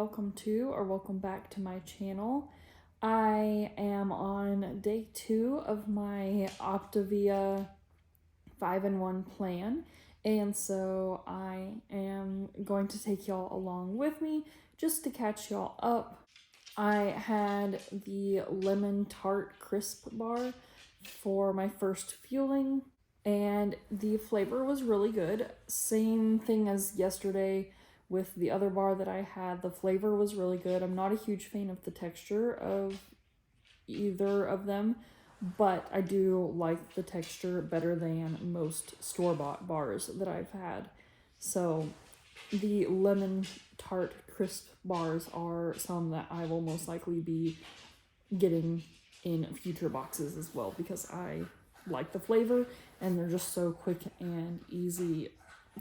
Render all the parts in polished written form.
welcome to or welcome back to my channel. I am on day 2 of my Optavia 5-in-1 plan, and so I am going to take y'all along with me just to catch y'all up. I had the lemon tart crisp bar for my first fueling, and the flavor was really good. Same thing as yesterday with the other bar that I had. The flavor was really good. I'm not a huge fan of the texture of either of them, but I do like the texture better than most store-bought bars that I've had. So the lemon tart crisp bars are some that I will most likely be getting in future boxes as well, because I like the flavor and they're just so quick and easy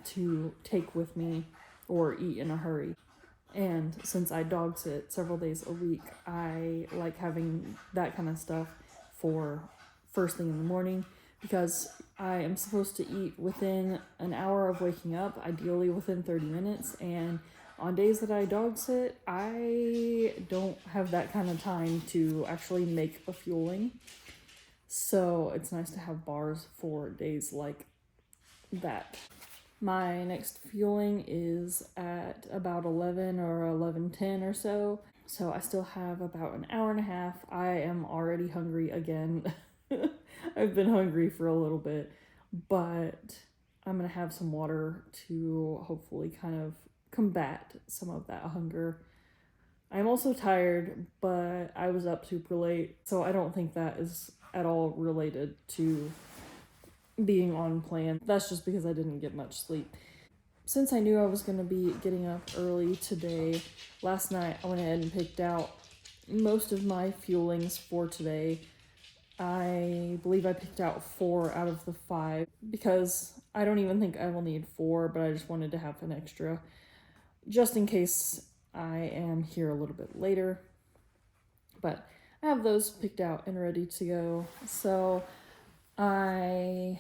to take with me or eat in a hurry. And since I dog sit several days a week, I like having that kind of stuff for first thing in the morning, because I am supposed to eat within an hour of waking up, ideally within 30 minutes, and on days that I dog sit, I don't have that kind of time to actually make a fueling. So it's nice to have bars for days like that. My next fueling is at about 11 or 11:10 or so. So I still have about an hour and a half. I am already hungry again. I've been hungry for a little bit, but I'm gonna have some water to hopefully kind of combat some of that hunger. I'm also tired, but I was up super late, so I don't think that is at all related to being on plan. That's just because I didn't get much sleep. Since I knew I was going to be getting up early today, last night I went ahead and picked out most of my fuelings for today. I believe I picked out 4 out of the 5, because I don't even think I will need 4, but I just wanted to have an extra just in case I am here a little bit later. But I have those picked out and ready to go. So I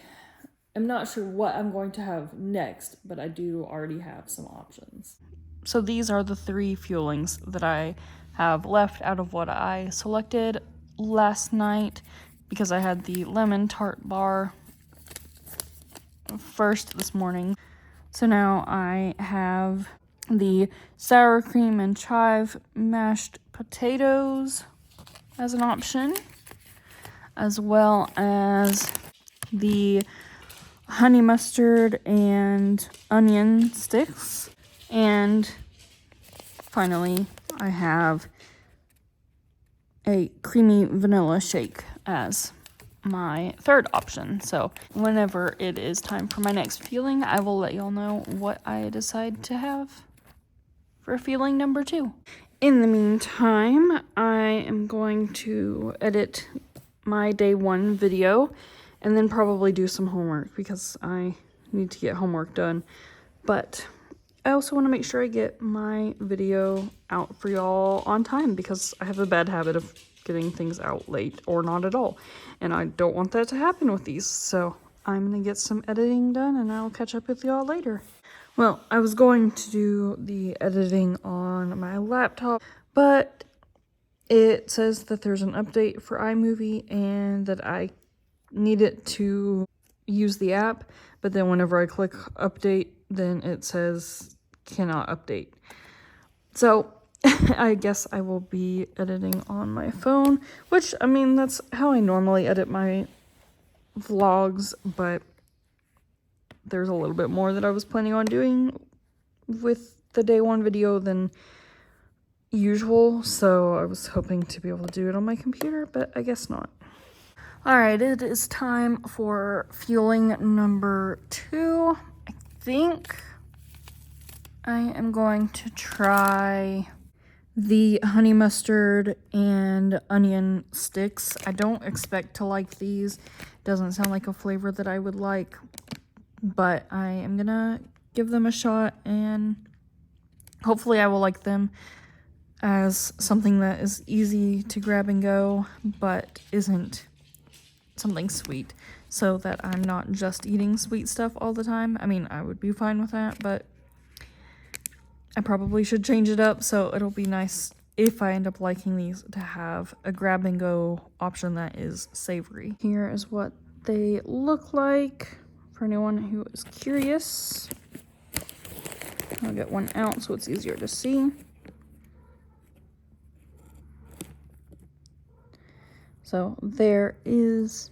am not sure what I'm going to have next, but I do already have some options. So these are the 3 fuelings that I have left out of what I selected last night, because I had the lemon tart bar first this morning. So now I have the sour cream and chive mashed potatoes as an option, as well as the honey mustard and onion sticks. And finally, I have a creamy vanilla shake as my third option. So whenever it is time for my next fueling, I will let y'all know what I decide to have for fueling number 2. In the meantime, I am going to edit my day 1 video and then probably do some homework, because I need to get homework done. But I also want to make sure I get my video out for y'all on time, because I have a bad habit of getting things out late or not at all, and I don't want that to happen with these. So I'm gonna get some editing done and I'll catch up with y'all later. Well, I was going to do the editing on my laptop, but it says that there's an update for iMovie and that I need it to use the app, but then whenever I click update, then it says cannot update. So I guess I will be editing on my phone, which, I mean, that's how I normally edit my vlogs, but there's a little bit more that I was planning on doing with the day 1 video than usual, so I was hoping to be able to do it on my computer, but I guess not. Alright, it is time for fueling number 2. I think I am going to try the honey mustard and onion sticks. I don't expect to like these. Doesn't sound like a flavor that I would like, but I am gonna give them a shot, and hopefully I will like them as something that is easy to grab and go, but isn't something sweet, so that I'm not just eating sweet stuff all the time. I mean, I would be fine with that, but I probably should change it up, so it'll be nice if I end up liking these to have a grab and go option that is savory. Here is what they look like for anyone who is curious. I'll get one out so it's easier to see. So there is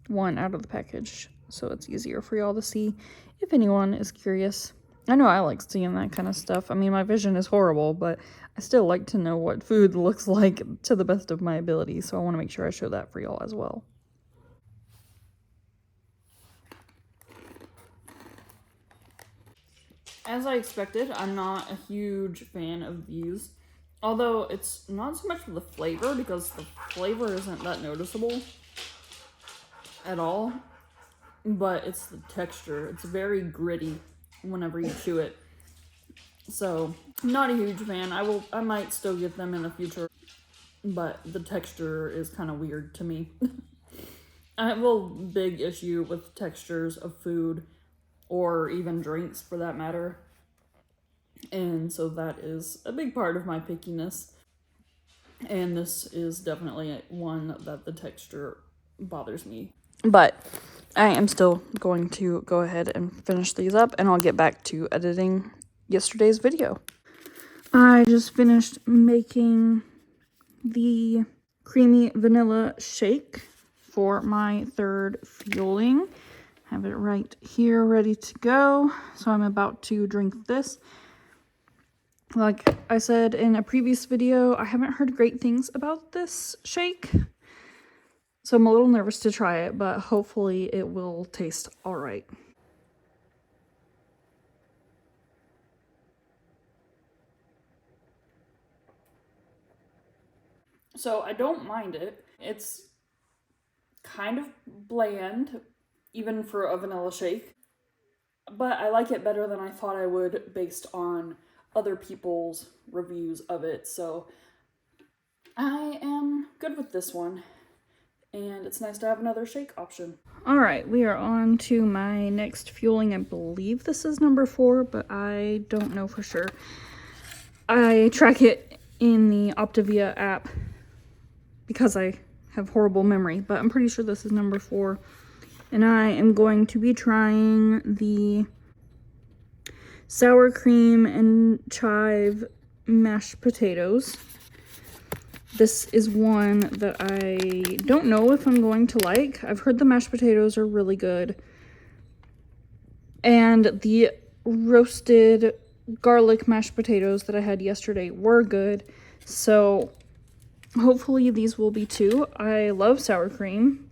one out of the package, so it's easier for y'all to see if anyone is curious. I know I like seeing that kind of stuff. I mean, my vision is horrible, but I still like to know what food looks like to the best of my ability, so I want to make sure I show that for y'all as well. As I expected, I'm not a huge fan of these. Although it's not so much for the flavor, because the flavor isn't that noticeable at all. But it's the texture. It's very gritty whenever you chew it. So, not a huge fan. I might still get them in the future, but the texture is kind of weird to me. I have a big issue with textures of food, or even drinks for that matter. And so that is a big part of my pickiness. And this is definitely one that the texture bothers me. But I am still going to go ahead and finish these up, and I'll get back to editing yesterday's video. I just finished making the creamy vanilla shake for my third fueling. Have it right here ready to go. So I'm about to drink this. Like I said in a previous video, I haven't heard great things about this shake. So I'm a little nervous to try it, but hopefully it will taste all right. So I don't mind it. It's kind of bland, even for a vanilla shake. But I like it better than I thought I would based on other people's reviews of it. So I am good with this one. And it's nice to have another shake option. All right, we are on to my next fueling. I believe this is number 4, but I don't know for sure. I track it in the Optavia app because I have horrible memory, but I'm pretty sure this is number 4. And I am going to be trying the sour cream and chive mashed potatoes. This is one that I don't know if I'm going to like. I've heard the mashed potatoes are really good. And the roasted garlic mashed potatoes that I had yesterday were good. So hopefully these will be too. I love sour cream.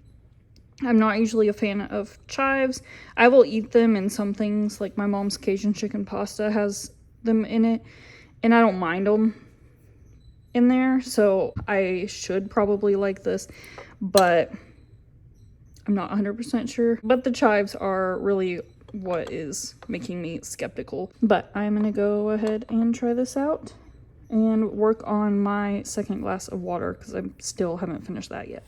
I'm not usually a fan of chives. I will eat them in some things, like my mom's Cajun chicken pasta has them in it. And I don't mind them in there, so I should probably like this, but I'm not 100% sure. But the chives are really what is making me skeptical. But I'm gonna go ahead and try this out and work on my second glass of water because I still haven't finished that yet.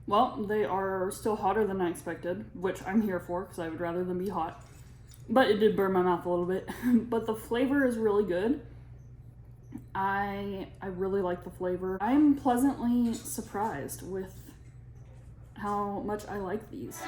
Well, they are still hotter than I expected, which I'm here for because I would rather them be hot. But it did burn my mouth a little bit. But the flavor is really good. I really like the flavor. I'm pleasantly surprised with how much I like these.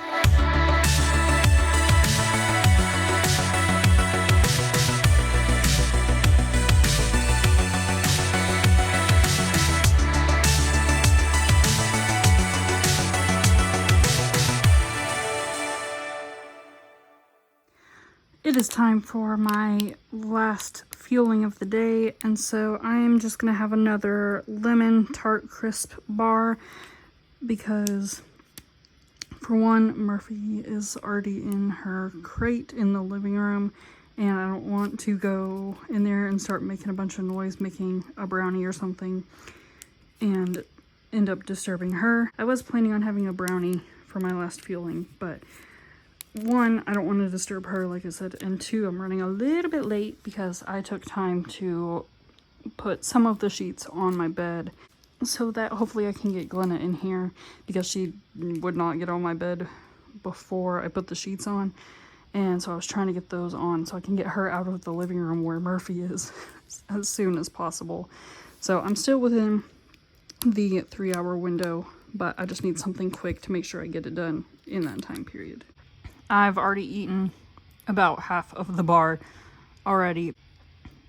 It is time for my last fueling of the day, and so I am just gonna have another lemon tart crisp bar because, for one, Murphy is already in her crate in the living room, and I don't want to go in there and start making a bunch of noise, making a brownie or something, and end up disturbing her. I was planning on having a brownie for my last fueling, but 1, I don't want to disturb her, like I said, and 2, I'm running a little bit late because I took time to put some of the sheets on my bed so that hopefully I can get Glenna in here, because she would not get on my bed before I put the sheets on. And so I was trying to get those on so I can get her out of the living room where Murphy is as soon as possible. So I'm still within the 3-hour window, but I just need something quick to make sure I get it done in that time period. I've already eaten about half of the bar already,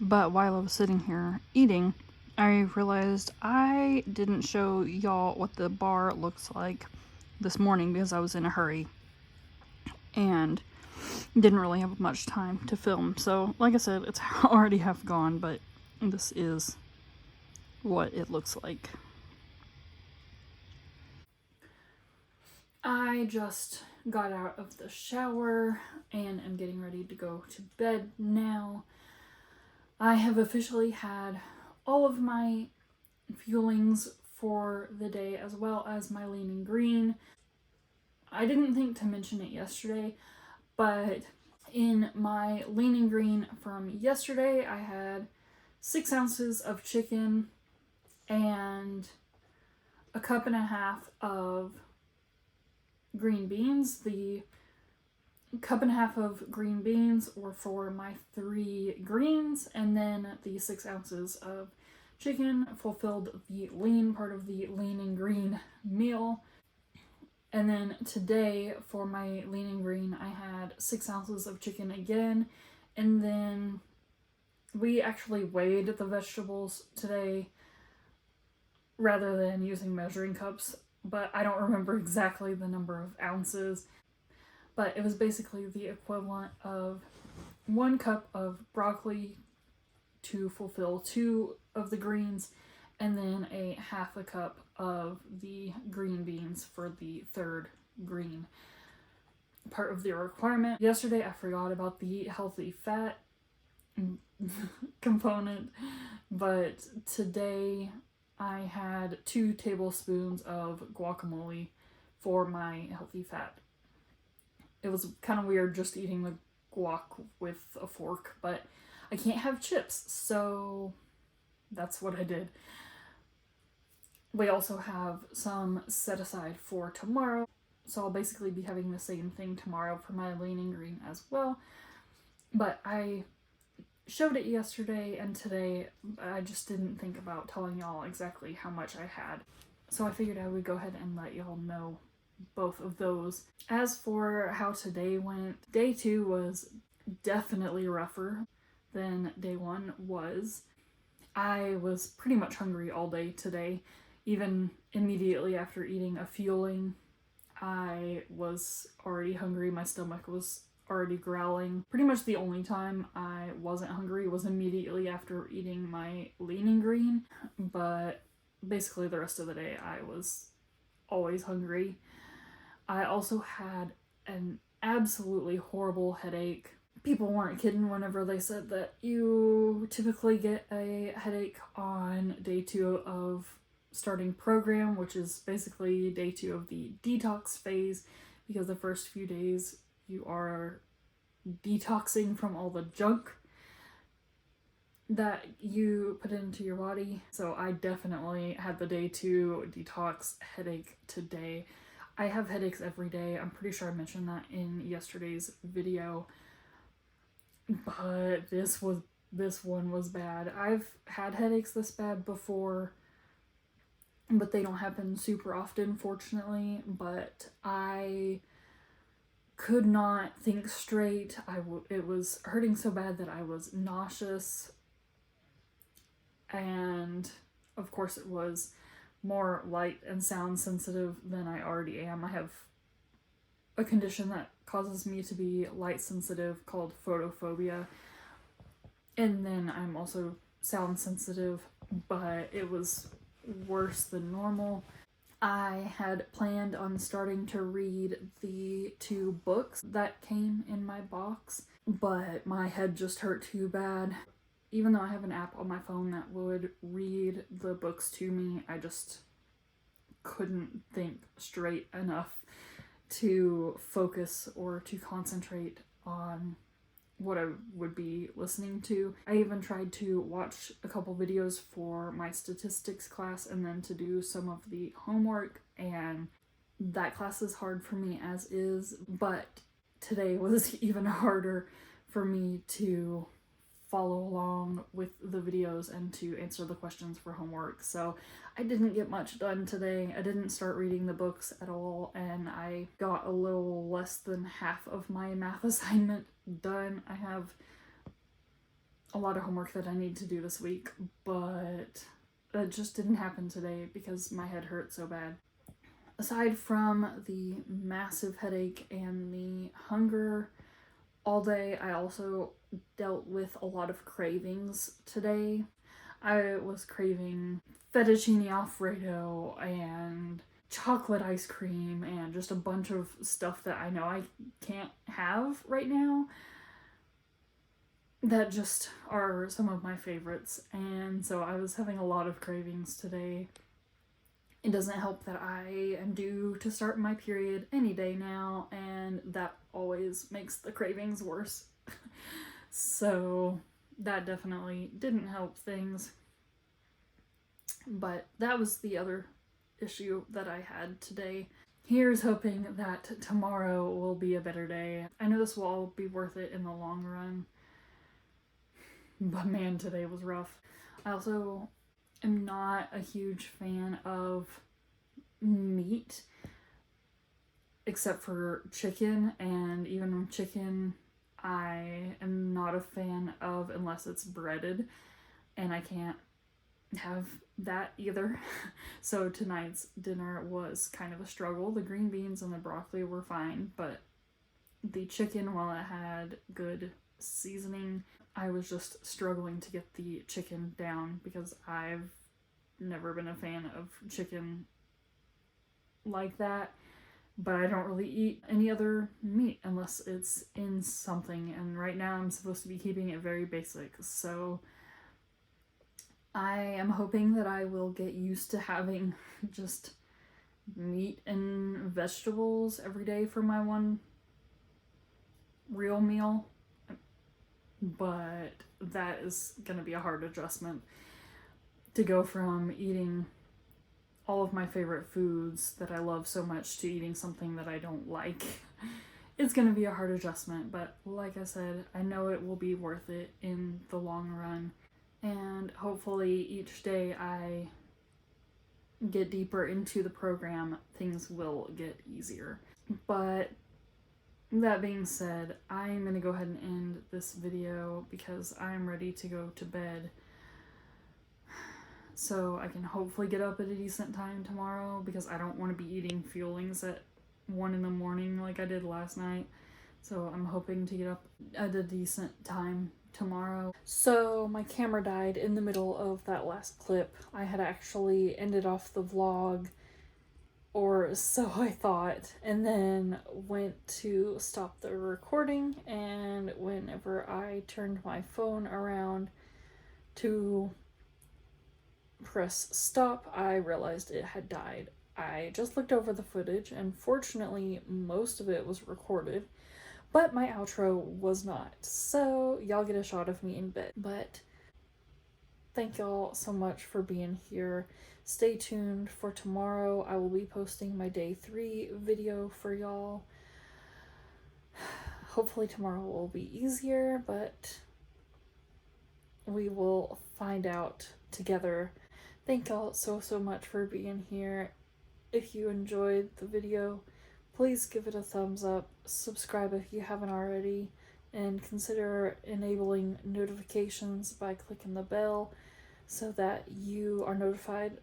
but while I was sitting here eating, I realized I didn't show y'all what the bar looks like this morning because I was in a hurry and didn't really have much time to film. So, like I said, it's already half gone, but this is what it looks like. I just got out of the shower and am getting ready to go to bed now. I have officially had all of my fuelings for the day, as well as my leaning green. I didn't think to mention it yesterday, but in my leaning green from yesterday, I had 6 ounces of chicken and a cup and a half of green beans. The cup and a half of green beans were for my 3 greens, and then the 6 ounces of chicken fulfilled the lean part of the lean and green meal. And then today for my lean and green, I had 6 ounces of chicken again, and then we actually weighed the vegetables today rather than using measuring cups, but I don't remember exactly the number of ounces. But it was basically the equivalent of 1 cup of broccoli to fulfill 2 of the greens, and then a half a cup of the green beans for the 3rd green part of the requirement. Yesterday I forgot about the healthy fat component, but today I had 2 tablespoons of guacamole for my healthy fat. It was kind of weird just eating the guac with a fork, but I can't have chips, so that's what I did. We also have some set aside for tomorrow, so I'll basically be having the same thing tomorrow for my leaning green as well. But I showed it yesterday and today, but I just didn't think about telling y'all exactly how much I had. So I figured I would go ahead and let y'all know both of those. As for how today went, day 2 was definitely rougher than day 1 was. I was pretty much hungry all day today. Even immediately after eating a fueling, I was already hungry. My stomach was already growling. Pretty much the only time I wasn't hungry was immediately after eating my leaning green, but basically the rest of the day I was always hungry. I also had an absolutely horrible headache. People weren't kidding whenever they said that you typically get a headache on day 2 of starting program, which is basically day 2 of the detox phase, because the first few days you are detoxing from all the junk that you put into your body. So I definitely had the day 2 detox headache today. I have headaches every day. I'm pretty sure I mentioned that in yesterday's video, but this one was bad. I've had headaches this bad before, but they don't happen super often, fortunately. But I could not think straight. It was hurting so bad that I was nauseous, and of course it was more light and sound sensitive than I already am. I have a condition that causes me to be light sensitive called photophobia, and then I'm also sound sensitive, but it was worse than normal. I had planned on starting to read the 2 books that came in my box, but my head just hurt too bad. Even though I have an app on my phone that would read the books to me, I just couldn't think straight enough to focus or to concentrate on what I would be listening to. I even tried to watch a couple videos for my statistics class and then to do some of the homework, and that class is hard for me as is, but today was even harder for me to follow along with the videos and to answer the questions for homework. So I didn't get much done today. I didn't start reading the books at all, and I got a little less than half of my math assignment done. I have a lot of homework that I need to do this week, but it just didn't happen today because my head hurt so bad. Aside from the massive headache and the hunger all day, I also dealt with a lot of cravings today. I was craving fettuccine alfredo and chocolate ice cream and just a bunch of stuff that I know I can't have right now that just are some of my favorites. And so I was having a lot of cravings today. It doesn't help that I am due to start my period any day now, and that always makes the cravings worse. So that definitely didn't help things. But that was the other issue that I had today. Here's hoping that tomorrow will be a better day. I know this will all be worth it in the long run. But man, today was rough. I also am not a huge fan of meat, except for chicken, and even chicken I am not a fan of unless it's breaded, and I can't have that either. So tonight's dinner was kind of a struggle. The green beans and the broccoli were fine, but the chicken, while it had good seasoning, I was just struggling to get the chicken down because I've never been a fan of chicken like that, but I don't really eat any other meat unless it's in something, and right now I'm supposed to be keeping it very basic, so I am hoping that I will get used to having just meat and vegetables every day for my one real meal, but that is going to be a hard adjustment to go from eating all of my favorite foods that I love so much to eating something that I don't like. It's going to be a hard adjustment, but like I said, I know it will be worth it in the long run, and hopefully each day I get deeper into the program, things will get easier. But that being said, I'm going to go ahead and end this video because I'm ready to go to bed, so I can hopefully get up at a decent time tomorrow, because I don't want to be eating fuelings at 1 in the morning like I did last night. So I'm hoping to get up at a decent time tomorrow. So my camera died in the middle of that last clip. I had actually ended off the vlog, or so I thought, and then went to stop the recording, and whenever I turned my phone around to press stop, I realized it had died. I just looked over the footage, and fortunately most of it was recorded, but my outro was not, so y'all get a shot of me in bed. But thank y'all so much for being here. Stay tuned for tomorrow. I will be posting my day 3 video for y'all. Hopefully tomorrow will be easier, but we will find out together. Thank y'all so much for being here. If you enjoyed the video, please give it a thumbs up, subscribe if you haven't already, and consider enabling notifications by clicking the bell so that you are notified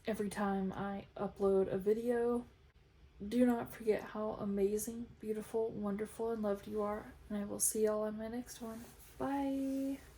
every time I upload a video. Do not forget how amazing, beautiful, wonderful, and loved you are, and I will see y'all on my next one. Bye!